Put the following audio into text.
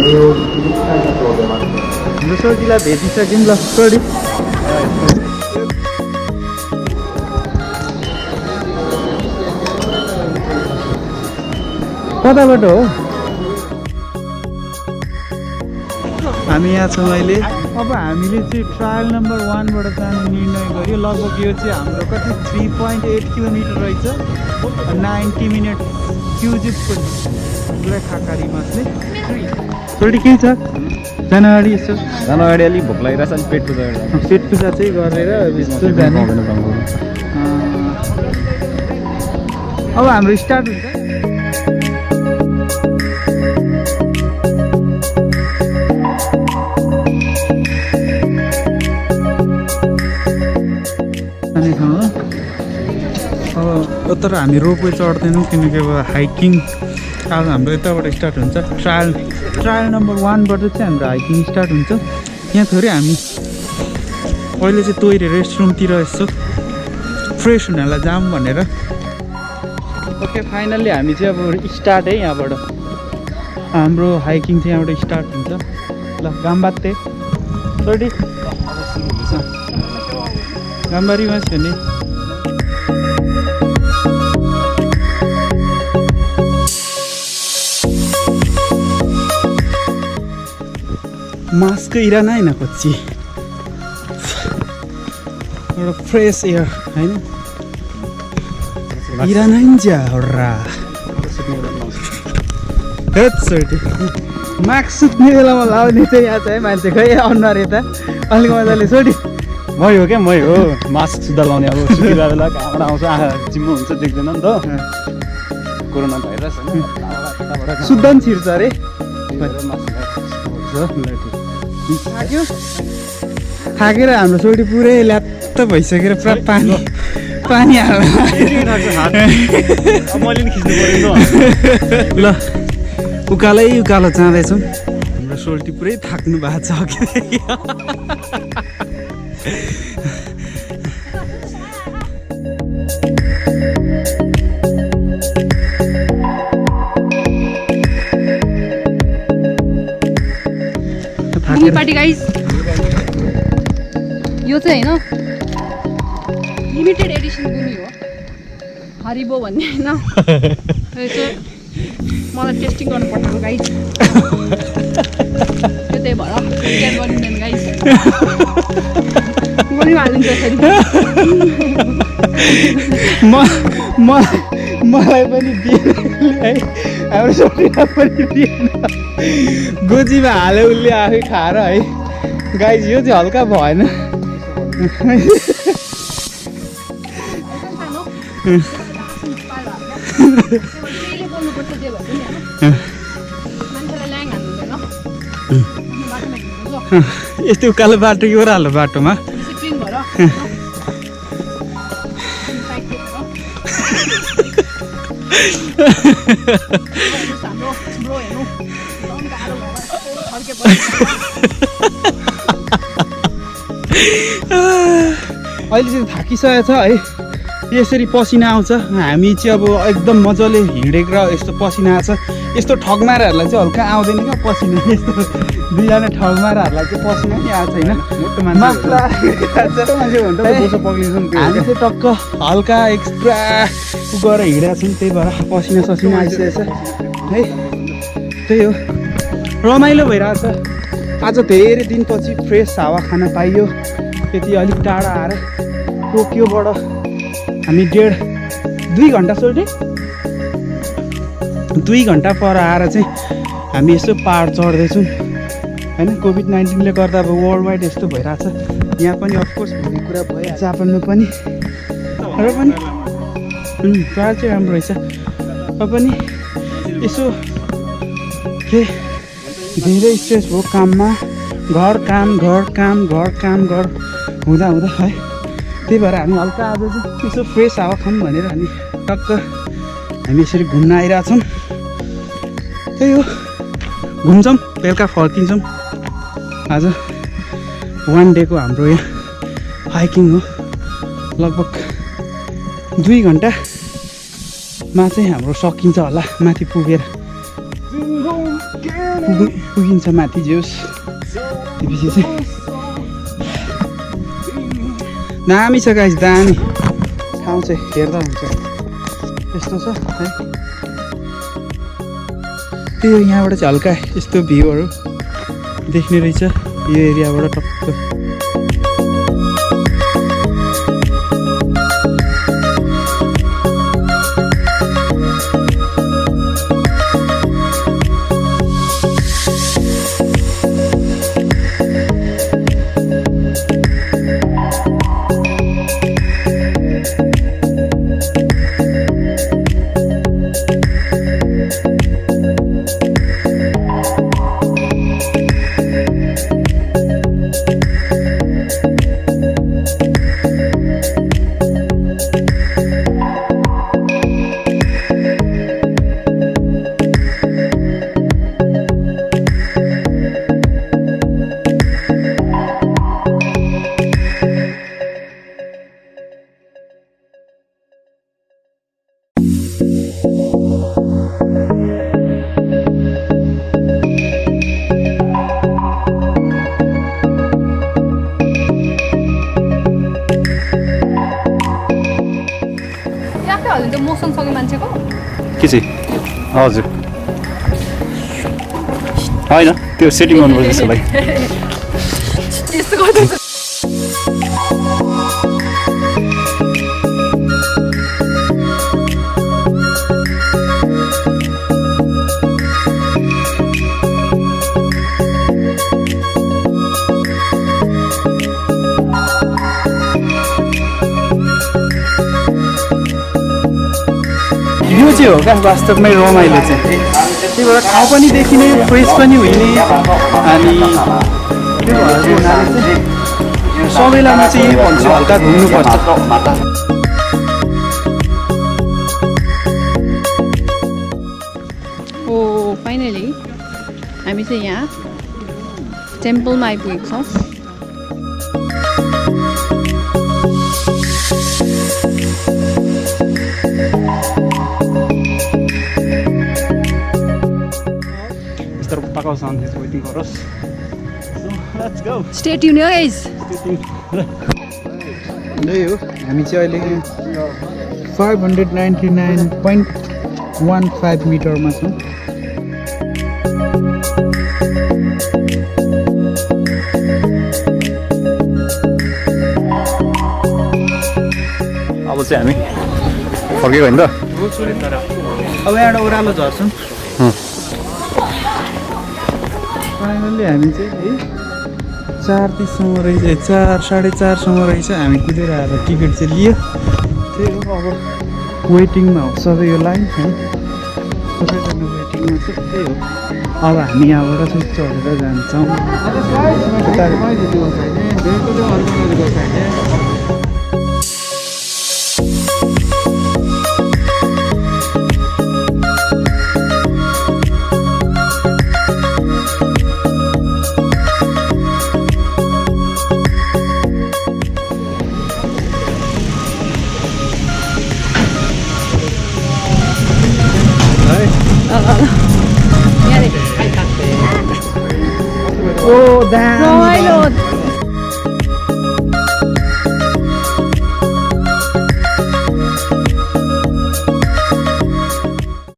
हाम्रो सोर्टीलाई भेटिसक्यौँ ल सोर्टी कताबाट हो हामी यहाँ छौँ अहिले अब हामीले चाहिँ ट्रायल नम्बर 1 बाट जाने निर्णय गर्यो लगभग यो चाहिँ हाम्रो कति 3.8 किलोमिटर रहेछ 90 मिनट क्युजिसको पुरा खाकारी मासले सोर्टी के छ जान अगाडि यसो जान अगाडि अलिक भोक लागिरहेछ अनि पेट पूजा चाहिँ गरेर यस्तो जाने अब हाम्रो स्टार्ट हुन्छ अब तर हामी रोपवे चढ्दैनौँ किनकि अब हाइकिङ अब हाम्रो यताबाट स्टार्ट हुन्छ ट्रायल नम्बर 1 बाट चाहिँ हाम्रो हाइकिङ स्टार्ट हुन्छ यहाँ थोरै हामी अहिले चाहिँ तोइरे रेस्टरुमतिर यसो फ्रेस हुनलाई जाऊँ भनेर ओके फाइनल्ली हामी चाहिँ अब स्टार्ट है यहाँबाट हाम्रो हाइकिङ चाहिँ यहाँबाट स्टार्ट हुन्छ ल गाम्बाते सोर्टी गाम्बारी मास भने मास्क इराना हैन कोची एउटा फ्रेस एयर हैन इराना इन्जा हर्रा हेट सर्टी मास्क सुत्ने बेलामा लाउने चाहिँ यहाँ चाहिँ मान्छे खै अनुहार यता अलिक मजाले सोटी मै हो क्या मै हो मास्क सुत्दा लाउने अब सुतिरहेको बेला कहाँबाट आउँछ आँखा चिम्मो हुन्छ देख्दैन नि त कोरोना भाइरस सुत्दा पनि छिर्छ अरे थाकेर हाम्रो सोटी पुरै ल्यात्त भइसकेर पुरा पानी हाल्नु ल उकालो जाँदैछौँ हाम्रो सोल्टी पुरै थाक्नु भएको छ पार्टी गाइस यो चाहिँ हैन लिमिटेड एडिसन गुमी हो हरिबो भन्ने हैन यो चाहिँ मलाई टेस्टिङ गर्नु पर्छ गाइस यो त्यही भएर केयर गरिँदैन गाइस गोली हालिन्छ फेरि मलाई पनि दिएन है हाम्रो सोटीलाई पनि दिएन गोजीमा हाल्यो उसले आफै खाएर है गाइस यो चाहिँ हल्का भएन यस्तै उकालो बाटो कि ओह्रालो बाटोमा अहिले चाहिँ थाकिसकेको छ है यसरी पसिना आउँछ हामी चाहिँ अब एकदम मजाले हिँडेको र यस्तो पसिना आउँछ यस्तो ठगमाराहरूलाई चाहिँ हल्का आउँदैन क्या पसिना यस्तो दुईजना ठगमाराहरूलाई चाहिँ पसिना नि आएको छैन हामी चाहिँ टक्क हल्का एक्स्ट्रा गरेर हिँडेको छौँ त्यही भएर पसिना ससिना आइसकेको छ है त्यही हो रमाइलो भइरहेछ आज धेरै दिनपछि फ्रेस हावा खान पाइयो त्यति अलिक टाढा आएर टोकियोबाट हामी 2 घन्टा सोल्टी 2 घन्टा पर आएर चाहिँ हामी यसो पहाड चढ्दैछौँ होइन कोभिड-19ले गर्दा अब वर्ल्ड वाइड यस्तो भइरहेछ यहाँ पनि अफकोर्स भन्ने कुरा भयो जापानमा पनि र पनि पहाड चाहिँ राम्रो रहेछ र पनि यसो के धेरै स्ट्रेस भयो काममा घर काम हुँदा है त्यही भएर हामी हल्का आज चाहिँ यसो फ्रेस हावा खाऊँ भनेर हामी टक्क हामी यसरी घुम्न आइरहेछौँ त्यही हो घुम्छौँ बेलुका फर्किन्छौँ आज 1 डेको हाम्रो यहाँ हाइकिङ हो लगभग 2 घन्टामा चाहिँ हाम्रो सकिन्छ होला माथि पुगेर पुगिन्छ माथि जेउस त्यसपछि चाहिँ दामी छ गाइस दामी ठाउँ चाहिँ हेर्दा हुन्छ यस्तो छ है त्यो यहाँबाट चाहिँ हल्का यस्तो भ्यूहरू देख्ने रहेछ यो एरियाबाट टक्क मोसन सक्यो मान्छेको के चाहिँ हजुर होइन त्यो सेटिङ गर्नुपर्छ यसलाई यस्तो गर्दा यो चाहिँ हो क्या वास्तवमै रमाइलो चाहिँ त्यही भएर ठाउँ पनि देखिने फ्रेस पनि हुने अनि त्यो भएर चाहिँ सबैलाई म चाहिँ यही भन्छु हल्का घुम्नुपर्छ ओ फाइनली हामी चाहिँ यहाँ टेम्पलमा आइपुगेको छौँ Takaosan is waiting for us. So let's go. Stay tuned guys. यही हो हामी चाहिँ अहिले 599.15 मिटरमा छौँ अब चाहिँ हामी फर्केको होइन त अब यहाँबाट ओह्रालो झर्छौँ फाइनल्ली हामी चाहिँ है 4:30सम्म रहेछ 4:30सम्म रहेछ हामी कुदेर आएर टिकट चाहिँ लियो त्यही हो अब वेटिङमा हो सबै यो लाइन है सबैजना वेटिङमा छ त्यही हो अब हामी यहाँबाट चाहिँ चढेर जान्छौँ Oh, damn!